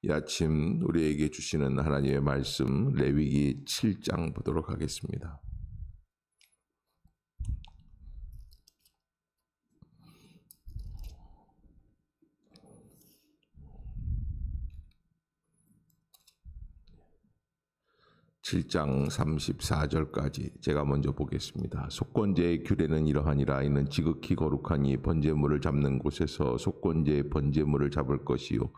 이 아침 우리에게 주시는 하나님의 말씀 레위기 7장 보도록 하겠습니다. (7장) 34절까지 제가 먼저 보겠습니다. 속건제의 규례는 이러하니라. 이는 지극히 거룩하니 번제물을 잡는 곳에서 속건제의 번제물을 잡을 것이요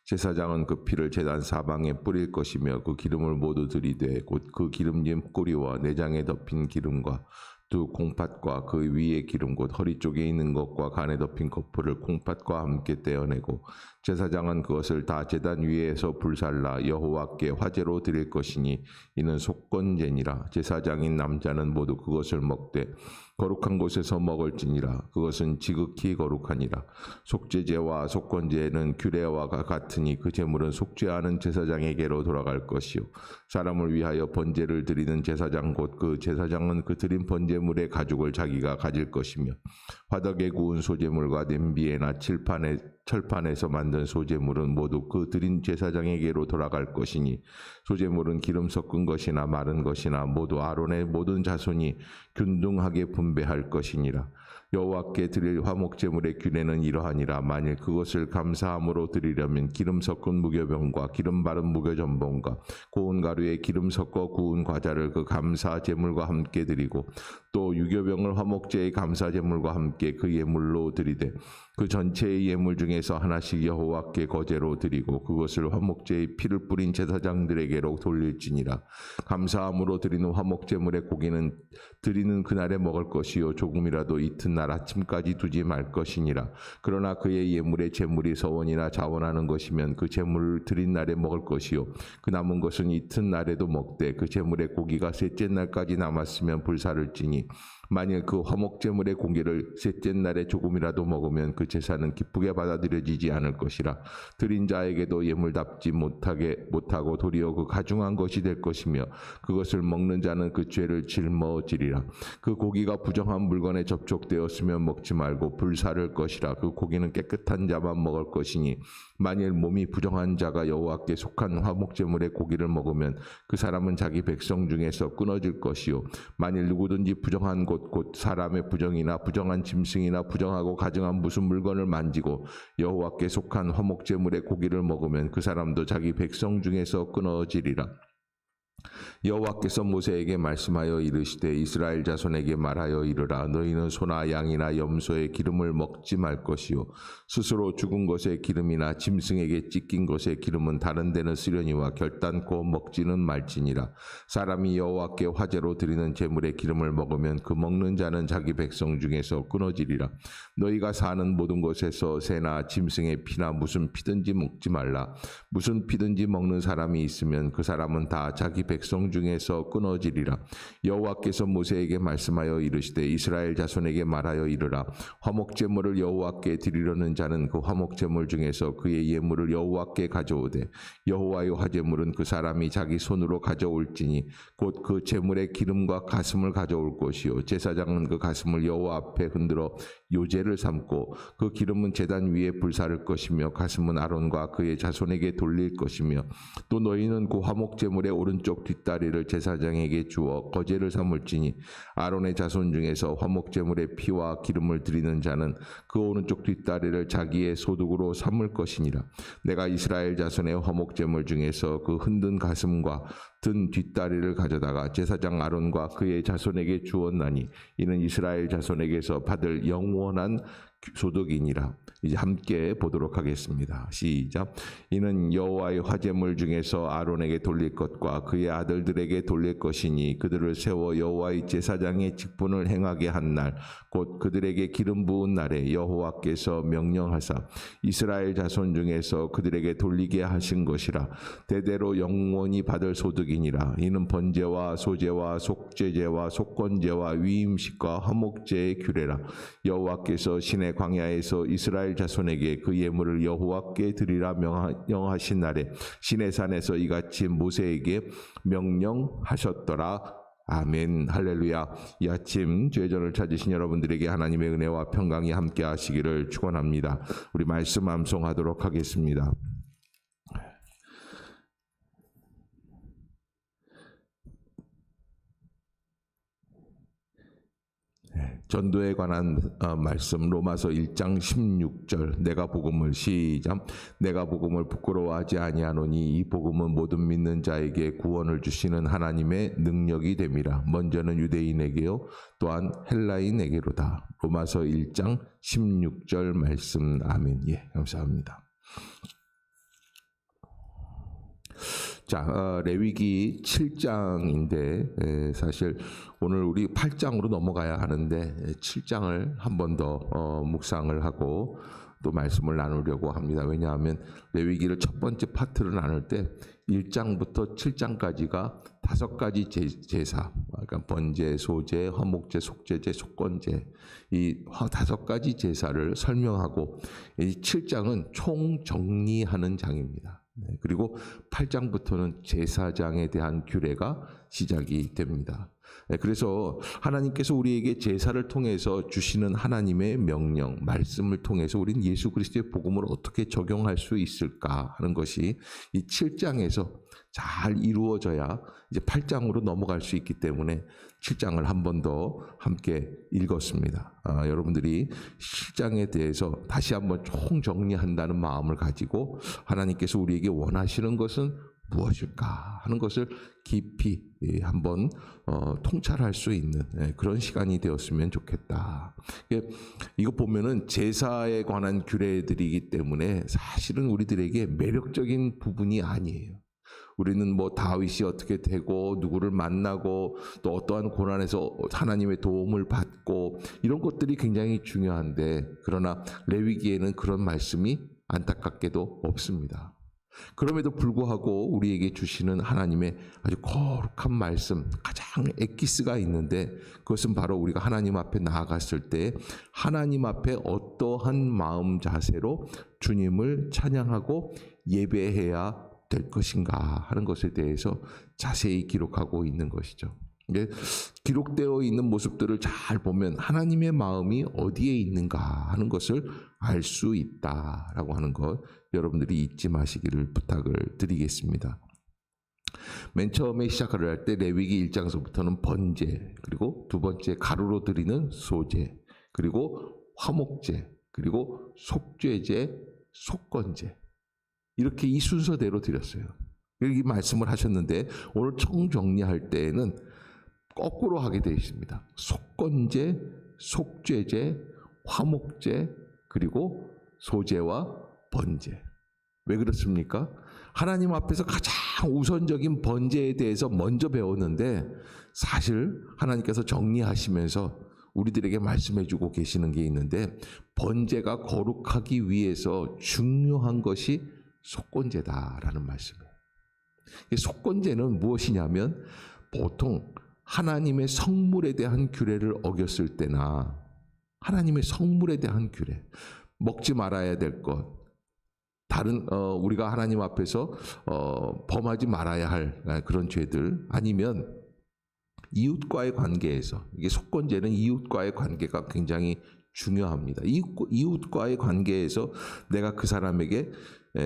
제사장은 그 피를 제단 사방에 뿌릴 것이며 그 기름을 모두 들이되 곧 그 기름진 꼬리와 내장에 덮인 기름과 두 콩팥과 그 위에 기름 곧 허리 쪽에 있는 것과 간에 덮인 거풀을 콩팥과 함께 떼어내고 제사장은 그것을 다 제단 위에서 불살라 여호와께 화제로 드릴 것이니 이는 속건제니라. 제사장인 남자는 모두 그것을 먹되 거룩한 곳에서 먹을지니라. 그것은 지극히 거룩하니라. 속죄제와 속건제는 규례와 같으니 그 제물은 속죄하는 제사장에게로 돌아갈 것이요 사람을 위하여 번제를 드리는 제사장 곧 그 제사장은 그 드린 번제물의 가죽을 자기가 가질 것이며 화덕에 구운 소제물과 냄비에나 철판에서 만든 소제물은 모두 그 드린 제사장에게로 돌아갈 것이니 소제물은 기름 섞은 것이나 마른 것이나 모두 아론의 모든 자손이 균등하게 분배할 것이니라. 여호와께 드릴 화목제물의 규례는 이러하니라. 만일 그것을 감사함으로 드리려면 기름 섞은 무교병과 기름 바른 무교전봉과 고운 가루에 기름 섞어 구운 과자를 그 감사제물과 함께 드리고 또 유교병을 화목제의 감사제물과 함께 그 예물로 드리되 그 전체의 예물 중에서 하나씩 여호와께 거제로 드리고 그것을 화목제의 피를 뿌린 제사장들에게로 돌릴지니라. 감사함으로 드리는 화목제물의 고기는 드리는 그날에 먹을 것이요 조금이라도 이튿날 아침까지 두지 말 것이니라. 그러나 그의 예물의 제물이 서원이나 자원하는 것이면 그 제물을 드린 날에 먹을 것이요 그 남은 것은 이튿날에도 먹되 그 제물의 고기가 셋째 날까지 남았으면 불사를 찌니 만일 그 화목제물의 고기를 셋째 날에 조금이라도 먹으면 그 제사는 기쁘게 받아들여지지 않을 것이라. 드린 자에게도 예물답지 못하고 도리어 그 가중한 것이 될 것이며 그것을 먹는 자는 그 죄를 짊어지리라. 그 고기가 부정한 물건에 접촉되었으면 먹지 말고 불사를 것이라. 그 고기는 깨끗한 자만 먹을 것이니 만일 몸이 부정한 자가 여호와께 속한 화목제물의 고기를 먹으면 그 사람은 자기 백성 중에서 끊어질 것이요 만일 누구든지 부정한 곳 곧 사람의 부정이나 부정한 짐승이나 부정하고 가증한 무슨 물건을 만지고 여호와께 속한 화목제물의 고기를 먹으면 그 사람도 자기 백성 중에서 끊어지리라. 여호와께서 모세에게 말씀하여 이르시되 이스라엘 자손에게 말하여 이르라. 너희는 소나 양이나 염소의 기름을 먹지 말 것이요 스스로 죽은 것의 기름이나 짐승에게 찢긴 것의 기름은 다른 데는 쓰려니와 결단코 먹지는 말지니라. 사람이 여호와께 화제로 드리는 제물의 기름을 먹으면 그 먹는 자는 자기 백성 중에서 끊어지리라. 너희가 사는 모든 곳에서 새나 짐승의 피나 무슨 피든지 먹지 말라. 무슨 피든지 먹는 사람이 있으면 그 사람은 다 자기 백성 중에서 끊어지리라. 여호와께서 모세에게 말씀하여 이르시되 이스라엘 자손에게 말하여 이르라. 화목제물을 여호와께 드리려는 자는 그 화목제물 중에서 그의 예물을 여호와께 가져오되 여호와의 화제물은 그 사람이 자기 손으로 가져올지니 곧 그 제물의 기름과 가슴을 가져올 것이요 제사장은 그 가슴을 여호와 앞에 흔들어 요제를 삼고 그 기름은 제단 위에 불사를 것이며 가슴은 아론과 그의 자손에게 돌릴 것이며 또 너희는 그 화목제물의 오른쪽 뒷다리를 제사장에게 주어 거제를 삼을지니 아론의 자손 중에서 화목제물의 피와 기름을 드리는 자는 그 오른쪽 뒷다리를 자기의 소득으로 삼을 것이니라. 내가 이스라엘 자손의 화목제물 중에서 그 흔든 가슴과 든 뒷다리를 가져다가 제사장 아론과 그의 자손에게 주었나니 이는 이스라엘 자손에게서 받을 영원한 소득이니라. 이제 함께 보도록 하겠습니다. 시작. 이는 여호와의 화제물 중에서 아론에게 돌릴 것과 그의 아들들에게 돌릴 것이니 그들을 세워 여호와의 제사장의 직분을 행하게 한 날 곧 그들에게 기름 부은 날에 여호와께서 명령하사 이스라엘 자손 중에서 그들에게 돌리게 하신 것이라. 대대로 영원히 받을 소득이니라. 이는 번제와 소제와 속죄제와 속건제와 위임식과 화목제의 규례라. 여호와께서 신의 광야에서 이스라엘 자손에게 그 예물을 여호와께 드리라 명하신 날에 시내산에서 이같이 모세에게 명령하셨더라. 아멘. 할렐루야. 이 아침 죄전을 찾으신 여러분들에게 하나님의 은혜와 평강이 함께 하시기를 축원합니다. 우리 말씀 암송하도록 하겠습니다. 전도에 관한 말씀 로마서 1장 16절 내가 복음을 시작 내가 복음을 부끄러워하지 아니하노니 이 복음은 모든 믿는 자에게 구원을 주시는 하나님의 능력이 됨이라. 먼저는 유대인에게요 또한 헬라인에게로다. 로마서 1장 16절 말씀. 아멘. 예, 감사합니다. 자, 레위기 7장인데 사실 오늘 우리 8장으로 넘어가야 하는데 7장을 한 번 더 묵상을 하고 또 말씀을 나누려고 합니다. 왜냐하면 레위기를 첫 번째 파트를 나눌 때 1장부터 7장까지가 5가지 제사, 그러니까 번제, 소제, 화목제, 속죄제, 속건제 이 5가지 제사를 설명하고 이 7장은 총정리하는 장입니다. 그리고 8장부터는 제사장에 대한 규례가 시작이 됩니다. 그래서 하나님께서 우리에게 제사를 통해서 주시는 하나님의 명령, 말씀을 통해서 우리는 예수 그리스도의 복음을 어떻게 적용할 수 있을까 하는 것이 이 7장에서 잘 이루어져야 이제 8장으로 넘어갈 수 있기 때문에 7장을 한 번 더 함께 읽었습니다. 여러분들이 7장에 대해서 다시 한번 총정리한다는 마음을 가지고 하나님께서 우리에게 원하시는 것은 무엇일까 하는 것을 깊이 한번 통찰할 수 있는 그런 시간이 되었으면 좋겠다. 이거 보면은 제사에 관한 규례들이기 때문에 사실은 우리들에게 매력적인 부분이 아니에요. 우리는 뭐 다윗이 어떻게 되고 누구를 만나고 또 어떠한 고난에서 하나님의 도움을 받고 이런 것들이 굉장히 중요한데 그러나 레위기에는 그런 말씀이 안타깝게도 없습니다. 그럼에도 불구하고 우리에게 주시는 하나님의 아주 거룩한 말씀, 가장 엑기스가 있는데 그것은 바로 우리가 하나님 앞에 나아갔을 때 하나님 앞에 어떠한 마음 자세로 주님을 찬양하고 예배해야 될 것인가 하는 것에 대해서 자세히 기록하고 있는 것이죠. 기록되어 있는 모습들을 잘 보면 하나님의 마음이 어디에 있는가 하는 것을 알 수 있다라고 하는 것 여러분들이 잊지 마시기를 부탁을 드리겠습니다. 맨 처음에 시작을 할 때 레위기 1장서부터는 번제, 그리고 두 번째 가루로 드리는 소제, 그리고 화목제, 그리고 속죄제, 속건제 이렇게 이 순서대로 드렸어요. 이 말씀을 하셨는데 오늘 총정리할 때에는 거꾸로 하게 되어 있습니다. 속건제, 속죄제, 화목제, 그리고 소제와 번제. 왜 그렇습니까? 하나님 앞에서 가장 우선적인 번제에 대해서 먼저 배웠는데 사실 하나님께서 정리하시면서 우리들에게 말씀해 주고 계시는 게 있는데 번제가 거룩하기 위해서 중요한 것이 속건제다라는 말씀이에요. 속건제는 무엇이냐면 보통 하나님의 성물에 대한 규례를 어겼을 때나 하나님의 성물에 대한 규례, 먹지 말아야 될 것, 다른 우리가 하나님 앞에서 범하지 말아야 할 그런 죄들 아니면 이웃과의 관계에서 이게 속건제는 이웃과의 관계가 굉장히 중요합니다. 이웃과의 관계에서 내가 그 사람에게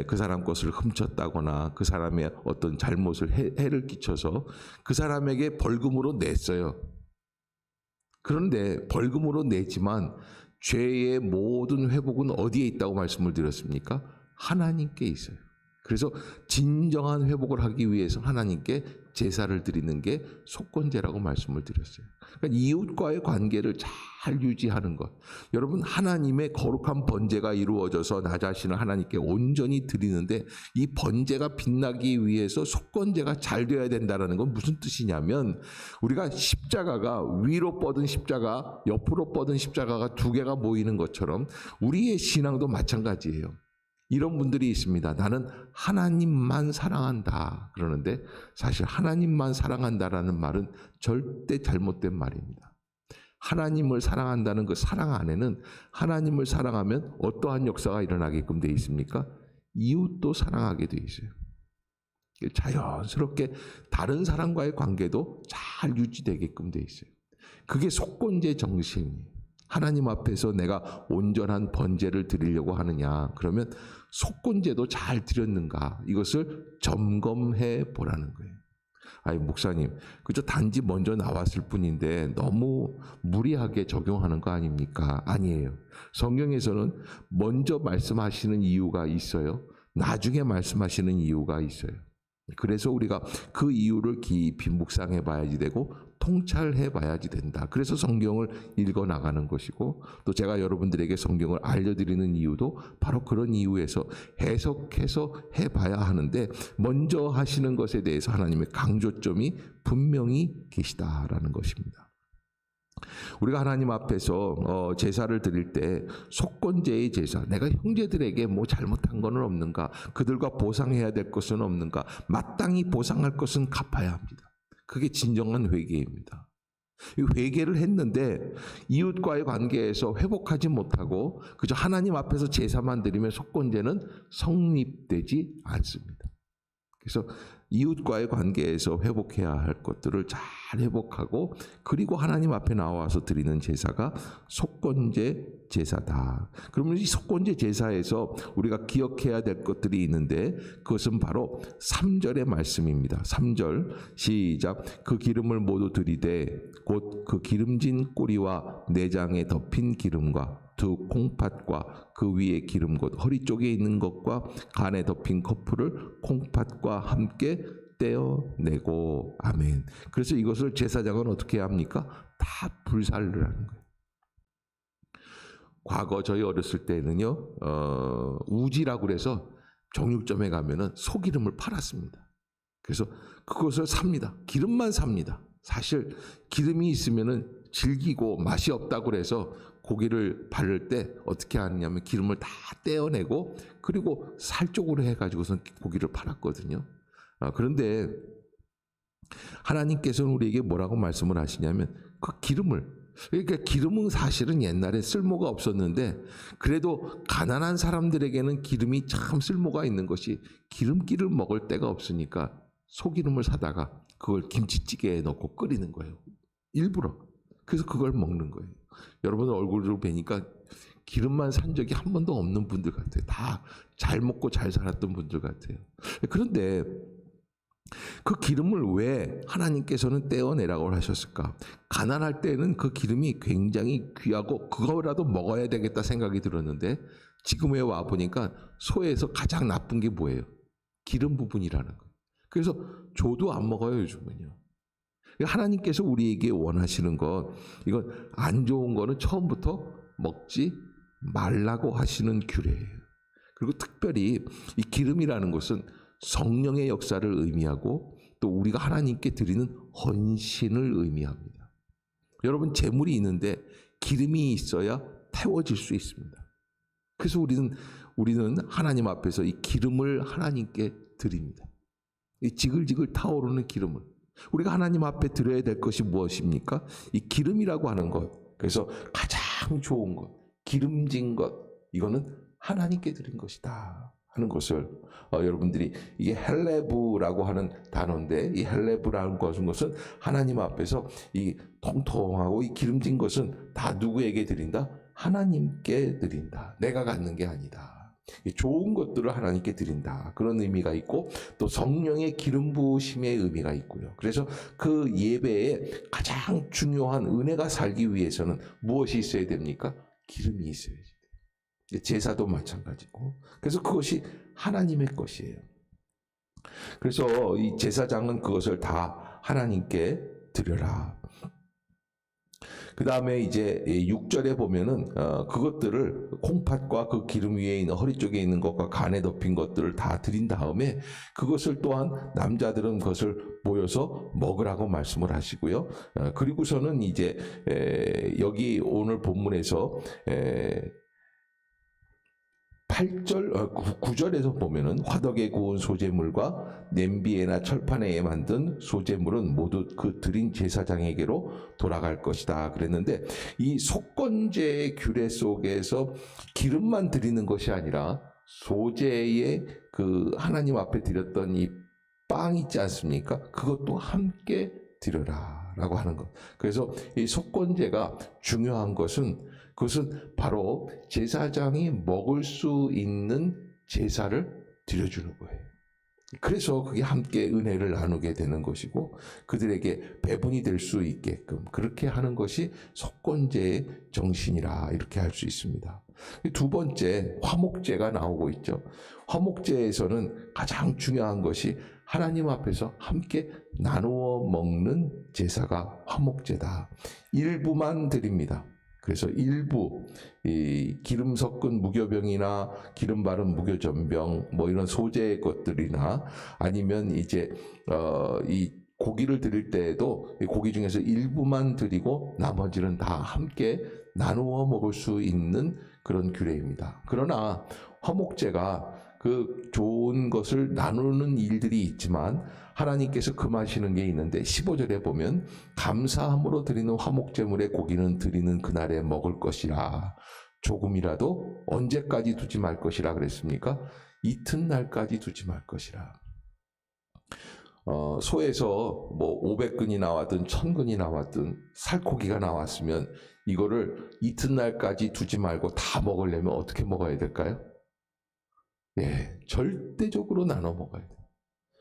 그 사람 것을 훔쳤다거나 그 사람의 어떤 잘못을 해를 끼쳐서 그 사람에게 벌금으로 냈어요. 그런데 벌금으로 내지만 죄의 모든 회복은 어디에 있다고 말씀을 드렸습니까? 하나님께 있어요. 그래서 진정한 회복을 하기 위해서 하나님께 제사를 드리는 게 속건제라고 말씀을 드렸어요. 그러니까 이웃과의 관계를 잘 유지하는 것. 여러분 하나님의 거룩한 번제가 이루어져서 나 자신을 하나님께 온전히 드리는데 이 번제가 빛나기 위해서 속건제가 잘 되어야 된다는 건 무슨 뜻이냐면 우리가 십자가가 위로 뻗은 십자가, 옆으로 뻗은 십자가가 두 개가 모이는 것처럼 우리의 신앙도 마찬가지예요. 이런 분들이 있습니다. 나는 하나님만 사랑한다. 그러는데 사실 하나님만 사랑한다라는 말은 절대 잘못된 말입니다. 하나님을 사랑한다는 그 사랑 안에는 하나님을 사랑하면 어떠한 역사가 일어나게끔 되어 있습니까? 이웃도 사랑하게 되어 있어요. 자연스럽게 다른 사람과의 관계도 잘 유지되게끔 돼 있어요. 그게 속건제 정신이에요. 하나님 앞에서 내가 온전한 번제를 드리려고 하느냐, 그러면 속건제도 잘 드렸는가, 이것을 점검해 보라는 거예요. 아니 목사님, 그저 단지 먼저 나왔을 뿐인데 너무 무리하게 적용하는 거 아닙니까? 아니에요. 성경에서는 먼저 말씀하시는 이유가 있어요. 나중에 말씀하시는 이유가 있어요. 그래서 우리가 그 이유를 깊이 묵상해 봐야지 되고 통찰해 봐야지 된다. 그래서 성경을 읽어 나가는 것이고, 또 제가 여러분들에게 성경을 알려드리는 이유도 바로 그런 이유에서 해석해서 해 봐야 하는데, 먼저 하시는 것에 대해서 하나님의 강조점이 분명히 계시다라는 것입니다. 우리가 하나님 앞에서 제사를 드릴 때 속건제의 제사, 내가 형제들에게 뭐 잘못한 것은 없는가, 그들과 보상해야 될 것은 없는가, 마땅히 보상할 것은 갚아야 합니다. 그게 진정한 회개입니다. 회개를 했는데 이웃과의 관계에서 회복하지 못하고 그저 하나님 앞에서 제사만 드리면 속건제는 성립되지 않습니다. 그래서 이웃과의 관계에서 회복해야 할 것들을 잘 회복하고, 그리고 하나님 앞에 나와서 드리는 제사가 속건제 제사다. 그러면 이 속건제 제사에서 우리가 기억해야 될 것들이 있는데, 그것은 바로 3절의 말씀입니다. 3절 시작. 그 기름을 모두 드리되 곧 그 기름진 꼬리와 내장에 덮인 기름과 두 콩팥과 그 위에 기름 곧 허리 쪽에 있는 것과 간에 덮인 커플을 콩팥과 함께 떼어내고. 아멘. 그래서 이것을 제사장은 어떻게 합니까? 다 불살을 하는 거예요. 과거 저희 어렸을 때는요, 우지라고 그래서 정육점에 가면은 소기름을 팔았습니다. 그래서 그것을 삽니다. 기름만 삽니다. 사실 기름이 있으면은 질기고 맛이 없다고 그래서 고기를 바를 때 어떻게 하느냐면 기름을 다 떼어내고 그리고 살 쪽으로 해가지고선 고기를 팔았거든요. 그런데 하나님께서는 우리에게 뭐라고 말씀을 하시냐면 그 기름을, 그러니까 기름은 사실은 옛날에 쓸모가 없었는데 그래도 가난한 사람들에게는 기름이 참 쓸모가 있는 것이, 기름기를 먹을 데가 없으니까 소기름을 사다가 그걸 김치찌개에 넣고 끓이는 거예요. 일부러. 그래서 그걸 먹는 거예요. 여러분 얼굴을 뵈니까 기름만 산 적이 한 번도 없는 분들 같아요. 다 잘 먹고 잘 살았던 분들 같아요. 그런데 그 기름을 왜 하나님께서는 떼어내라고 하셨을까? 가난할 때는 그 기름이 굉장히 귀하고 그거라도 먹어야 되겠다 생각이 들었는데, 지금에 와 보니까 소에서 가장 나쁜 게 뭐예요? 기름 부분이라는 거예요. 그래서 조도 안 먹어요, 요즘은요. 하나님께서 우리에게 원하시는 것, 이건 안 좋은 거는 처음부터 먹지 말라고 하시는 규례예요. 그리고 특별히 이 기름이라는 것은 성령의 역사를 의미하고 또 우리가 하나님께 드리는 헌신을 의미합니다. 여러분, 재물이 있는데 기름이 있어야 태워질 수 있습니다. 그래서 우리는 하나님 앞에서 이 기름을 하나님께 드립니다. 이 지글지글 타오르는 기름을. 우리가 하나님 앞에 드려야 될 것이 무엇입니까? 이 기름이라고 하는 것. 그래서 가장 좋은 것, 기름진 것, 이거는 하나님께 드린 것이다 하는 것을 여러분들이, 이게 헬레브라고 하는 단어인데, 이 헬레브라는 것은 하나님 앞에서 이 통통하고 이 기름진 것은 다 누구에게 드린다? 하나님께 드린다. 내가 갖는 게 아니다. 좋은 것들을 하나님께 드린다. 그런 의미가 있고, 또 성령의 기름 부으심의 의미가 있고요. 그래서 그 예배에 가장 중요한 은혜가 살기 위해서는 무엇이 있어야 됩니까? 기름이 있어야지. 제사도 마찬가지고. 그래서 그것이 하나님의 것이에요. 그래서 이 제사장은 그것을 다 하나님께 드려라. 그 다음에 이제 6절에 보면은 그것들을 콩팥과 그 기름 위에 있는 허리 쪽에 있는 것과 간에 덮인 것들을 다 드린 다음에 그것을 또한 남자들은 그것을 모여서 먹으라고 말씀을 하시고요. 그리고서는 이제 여기 오늘 본문에서 8절, 9절에서 보면은 화덕에 구운 소재물과 냄비에나 철판에 만든 소재물은 모두 그 드린 제사장에게로 돌아갈 것이다 그랬는데, 이 속건제의 규례 속에서 기름만 드리는 것이 아니라 소재의 그 하나님 앞에 드렸던 이 빵 있지 않습니까? 그것도 함께 드려라 라고 하는 것. 그래서 이 속건제가 중요한 것은 그것은 바로 제사장이 먹을 수 있는 제사를 드려주는 거예요. 그래서 그게 함께 은혜를 나누게 되는 것이고 그들에게 배분이 될 수 있게끔 그렇게 하는 것이 속건제의 정신이라 이렇게 할 수 있습니다. 두 번째, 화목제가 나오고 있죠. 화목제에서는 가장 중요한 것이 하나님 앞에서 함께 나누어 먹는 제사가 화목제다. 일부만 드립니다. 그래서 일부 이 기름 섞은 무교병이나 기름 바른 무교전병 뭐 이런 소재의 것들이나 아니면 이제 이 고기를 드릴 때에도 이 고기 중에서 일부만 드리고 나머지는 다 함께 나누어 먹을 수 있는 그런 규례입니다. 그러나 화목제가 그 좋은 것을 나누는 일들이 있지만 하나님께서 금하시는 게 있는데 15절에 보면 감사함으로 드리는 화목제물의 고기는 드리는 그날에 먹을 것이라. 조금이라도 언제까지 두지 말 것이라 그랬습니까? 이튿날까지 두지 말 것이라. 소에서 뭐 500근이 나왔든 1000근이 나왔든 살코기가 나왔으면 이거를 이튿날까지 두지 말고 다 먹으려면 어떻게 먹어야 될까요? 예, 절대적으로 나눠 먹어야 돼요.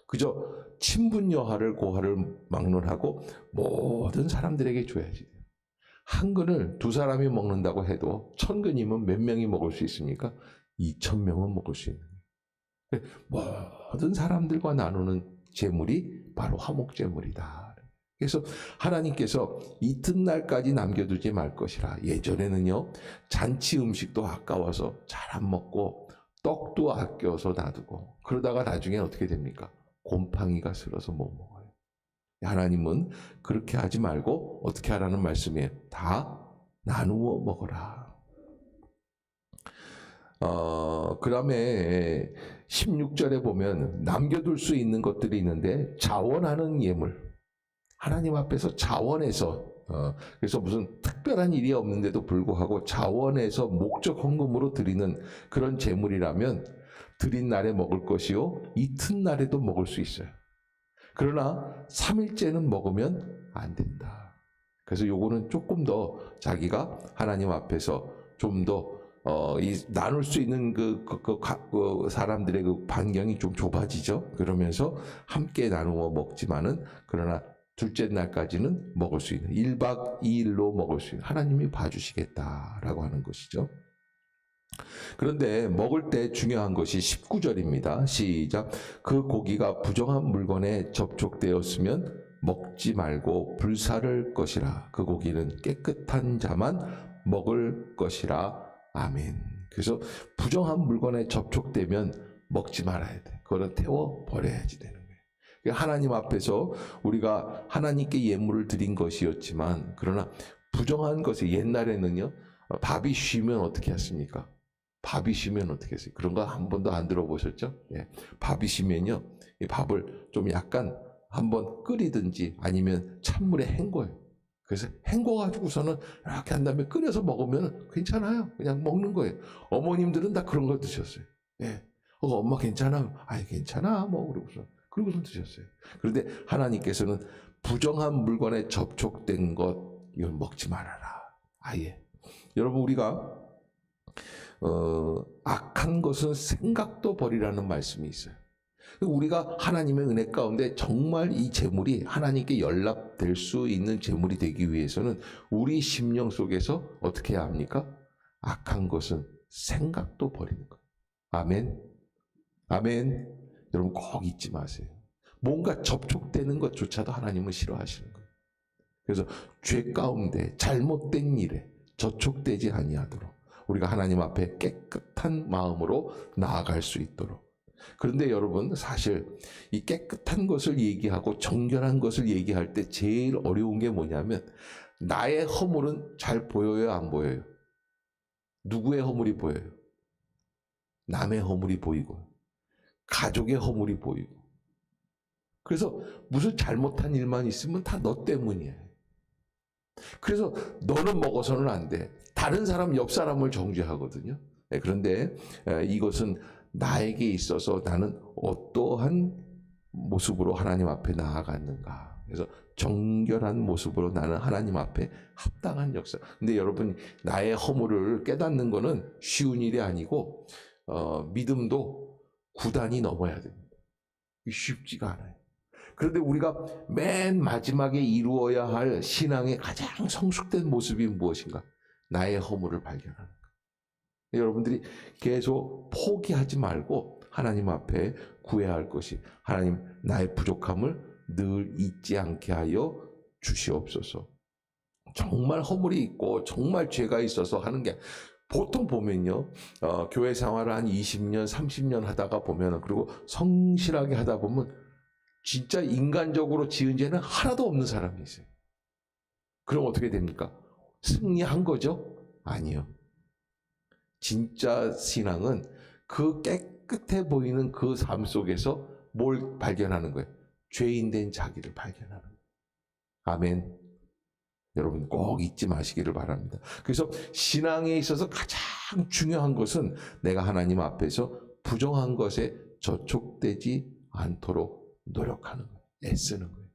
그저 친분여하를 고하를 막론하고 모든 사람들에게 줘야지 돼요. 한 근을 두 사람이 먹는다고 해도 1000근이면 몇 명이 먹을 수 있습니까? 2000명은 먹을 수 있는 거예요. 모든 사람들과 나누는 제물이 바로 화목제물이다. 그래서 하나님께서 이튿날까지 남겨두지 말 것이라. 예전에는요, 잔치 음식도 아까워서 잘 안 먹고 떡도 아껴서 놔두고 그러다가 나중에 어떻게 됩니까? 곰팡이가 슬어서 못 먹어요. 하나님은 그렇게 하지 말고 어떻게 하라는 말씀이에요? 다 나누어 먹어라. 그 다음에 16절에 보면 남겨둘 수 있는 것들이 있는데 자원하는 예물. 하나님 앞에서 자원해서 그래서 무슨 특별한 일이 없는데도 불구하고 자원해서 목적 헌금으로 드리는 그런 제물이라면 드린 날에 먹을 것이요 이튿날에도 먹을 수 있어요. 그러나 3일째는 먹으면 안 된다. 그래서 요거는 조금 더 자기가 하나님 앞에서 좀 더 나눌 수 있는 그 사람들의 그 반경이 좀 좁아지죠. 그러면서 함께 나누어 먹지만은 그러나 둘째 날까지는 먹을 수 있는 1박 2일로 먹을 수 있는 하나님이 봐주시겠다라고 하는 것이죠. 그런데 먹을 때 중요한 것이 19절입니다. 시작. 그 고기가 부정한 물건에 접촉되었으면 먹지 말고 불사를 것이라. 그 고기는 깨끗한 자만 먹을 것이라. 아멘. 그래서 부정한 물건에 접촉되면 먹지 말아야 돼. 그거는 태워 버려야지 되는 거예요. 하나님 앞에서 우리가 하나님께 예물을 드린 것이었지만 그러나 부정한 것이 옛날에는요. 밥이 쉬면 어떻게 했습니까? 밥이 쉬면 어떻게 했어요? 그런 거 한 번도 안 들어보셨죠? 예. 밥이 쉬면요. 이 밥을 좀 약간 한번 끓이든지 아니면 찬물에 헹궈요. 그래서 헹궈가지고서는 이렇게 한 다음에 끓여서 먹으면 괜찮아요. 그냥 먹는 거예요. 어머님들은 다 그런 걸 드셨어요. 예. 엄마 괜찮아? 아이, 괜찮아. 뭐, 그러고서 드셨어요. 그런데 하나님께서는 부정한 물건에 접촉된 것, 이걸 먹지 말아라. 아예. 여러분, 우리가, 악한 것은 생각도 버리라는 말씀이 있어요. 우리가 하나님의 은혜 가운데 정말 이 재물이 하나님께 연락될 수 있는 재물이 되기 위해서는 우리 심령 속에서 어떻게 해야 합니까? 악한 것은 생각도 버리는 거예요. 아멘. 아멘. 여러분 꼭 잊지 마세요. 뭔가 접촉되는 것조차도 하나님은 싫어하시는 거예요. 그래서 죄 가운데 잘못된 일에 접촉되지 아니하도록 우리가 하나님 앞에 깨끗한 마음으로 나아갈 수 있도록. 그런데 여러분 사실 이 깨끗한 것을 얘기하고 정결한 것을 얘기할 때 제일 어려운 게 뭐냐면 나의 허물은 잘 보여요, 안 보여요? 누구의 허물이 보여요? 남의 허물이 보이고 가족의 허물이 보이고. 그래서 무슨 잘못한 일만 있으면 다 너 때문이에요. 그래서 너는 먹어서는 안 돼. 다른 사람, 옆 사람을 정죄하거든요. 그런데 이것은 나에게 있어서 나는 어떠한 모습으로 하나님 앞에 나아갔는가. 그래서 정결한 모습으로 나는 하나님 앞에 합당한 역사. 근데 여러분, 나의 허물을 깨닫는 거는 쉬운 일이 아니고 믿음도 9단이 넘어야 됩니다. 쉽지가 않아요. 그런데 우리가 맨 마지막에 이루어야 할 신앙의 가장 성숙된 모습이 무엇인가? 나의 허물을 발견하는 것. 여러분들이 계속 포기하지 말고 하나님 앞에 구해야 할 것이, 하나님, 나의 부족함을 늘 잊지 않게 하여 주시옵소서. 정말 허물이 있고 정말 죄가 있어서 하는 게, 보통 보면요, 교회 생활을 한 20년, 30년 하다가 보면, 그리고 성실하게 하다 보면 진짜 인간적으로 지은 죄는 하나도 없는 사람이 있어요. 그럼 어떻게 됩니까? 승리한 거죠? 아니요. 진짜 신앙은 그 깨끗해 보이는 그 삶 속에서 뭘 발견하는 거예요? 죄인된 자기를 발견하는 거예요. 아멘. 여러분 꼭 잊지 마시기를 바랍니다. 그래서 신앙에 있어서 가장 중요한 것은 내가 하나님 앞에서 부정한 것에 저촉되지 않도록 노력하는 거예요. 애쓰는 거예요.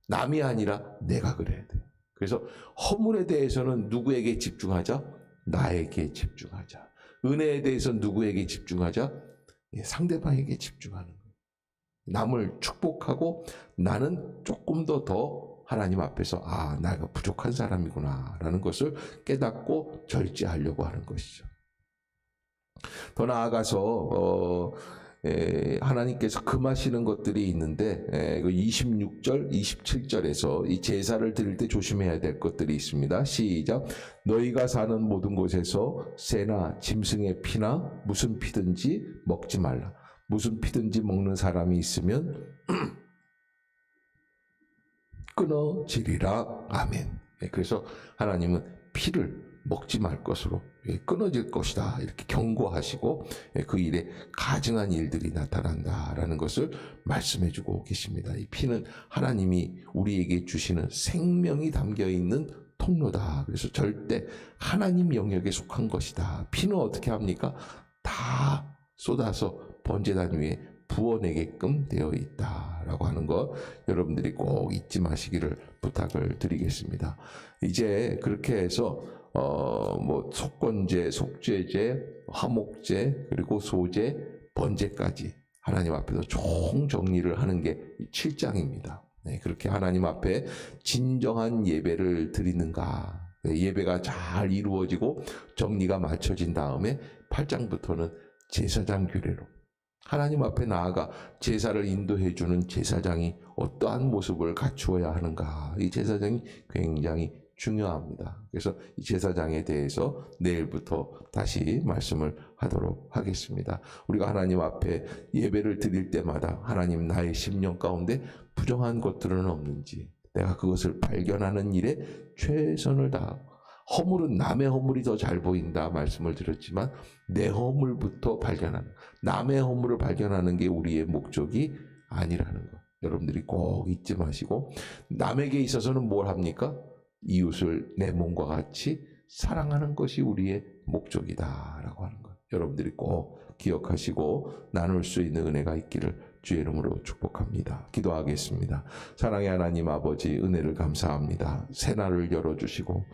남이 아니라 내가 그래야 돼요. 그래서 허물에 대해서는 누구에게 집중하자? 나에게 집중하자. 은혜에 대해서 누구에게 집중하자? 상대방에게 집중하는 거예요. 남을 축복하고 나는 조금 더 하나님 앞에서 내가 부족한 사람이구나 라는 것을 깨닫고 절제하려고 하는 것이죠. 더 나아가서 하나님께서 금하시는 것들이 있는데 26절, 27절에서 이 제사를 드릴 때 조심해야 될 것들이 있습니다. 시작. 너희가 사는 모든 곳에서 새나 짐승의 피나 무슨 피든지 먹지 말라. 무슨 피든지 먹는 사람이 있으면 끊어지리라. 아멘. 그래서 하나님은 피를 먹지 말 것으로 끊어질 것이다 이렇게 경고하시고 그 일에 가증한 일들이 나타난다라는 것을 말씀해 주고 계십니다. 이 피는 하나님이 우리에게 주시는 생명이 담겨있는 통로다. 그래서 절대 하나님 영역에 속한 것이다. 피는 어떻게 합니까? 다 쏟아서 번제단 위에 부어내게끔 되어 있다라고 하는 것 여러분들이 꼭 잊지 마시기를 부탁을 드리겠습니다. 이제 그렇게 해서 속건제, 속죄제, 화목제, 그리고 소제, 번제까지 하나님 앞에서 총 정리를 하는 게 7장입니다. 네, 그렇게 하나님 앞에 진정한 예배를 드리는가, 예배가 잘 이루어지고 정리가 맞춰진 다음에 8장부터는 제사장 규례로 하나님 앞에 나아가 제사를 인도해 주는 제사장이 어떠한 모습을 갖추어야 하는가, 이 제사장이 굉장히 중요합니다. 그래서 이 제사장에 대해서 내일부터 다시 말씀을 하도록 하겠습니다. 우리가 하나님 앞에 예배를 드릴 때마다 하나님, 나의 심령 가운데 부정한 것들은 없는지 내가 그것을 발견하는 일에 최선을 다하고, 허물은 남의 허물이 더 잘 보인다 말씀을 드렸지만 내 허물부터 발견하는, 남의 허물을 발견하는 게 우리의 목적이 아니라는 것 여러분들이 꼭 잊지 마시고, 남에게 있어서는 뭘 합니까? 이웃을 내 몸과 같이 사랑하는 것이 우리의 목적이다라고 하는 것 여러분들이 꼭 기억하시고 나눌 수 있는 은혜가 있기를 주의 이름으로 축복합니다. 기도하겠습니다. 사랑의 하나님 아버지, 은혜를 감사합니다. 새날을 열어주시고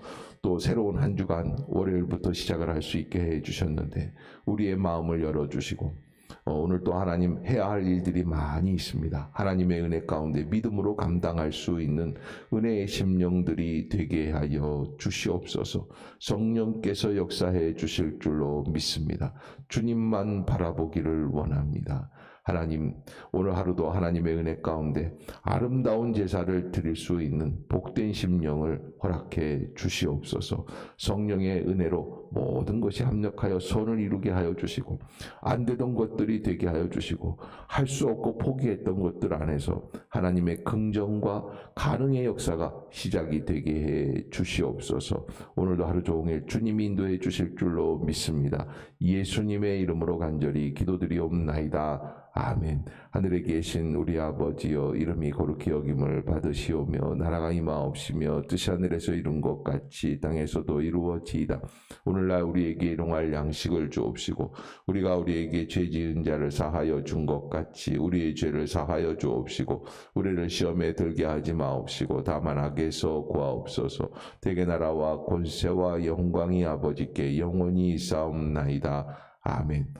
또 새로운 한 주간 월요일부터 시작을 할 수 있게 해주셨는데 우리의 마음을 열어주시고 오늘 또 하나님 해야 할 일들이 많이 있습니다. 하나님의 은혜 가운데 믿음으로 감당할 수 있는 은혜의 심령들이 되게 하여 주시옵소서. 성령께서 역사해 주실 줄로 믿습니다. 주님만 바라보기를 원합니다. 하나님, 오늘 하루도 하나님의 은혜 가운데 아름다운 제사를 드릴 수 있는 복된 심령을 허락해 주시옵소서. 성령의 은혜로 모든 것이 합력하여 선을 이루게 하여 주시고 안 되던 것들이 되게 하여 주시고 할 수 없고 포기했던 것들 안에서 하나님의 긍정과 가능의 역사가 시작이 되게 해 주시옵소서. 오늘도 하루 종일 주님이 인도해 주실 줄로 믿습니다. 예수님의 이름으로 간절히 기도드리옵나이다. 아멘. 하늘에 계신 우리 아버지여, 이름이 거룩히 여김을 받으시오며 나라가 임하옵시며 뜻이 하늘에서 이룬 것 같이 땅에서도 이루어지이다. 오늘날 우리에게 일용할 양식을 주옵시고 우리가 우리에게 죄 지은 자를 사하여 준 것 같이 우리의 죄를 사하여 주옵시고 우리를 시험에 들게 하지 마옵시고 다만 악에서 구하옵소서. 대개 나라와 권세와 영광이 아버지께 영원히 있사옵나이다. 아멘.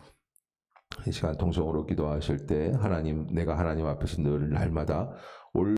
이 시간 통성으로 기도하실 때 하나님, 내가 하나님 앞에서 늘 날마다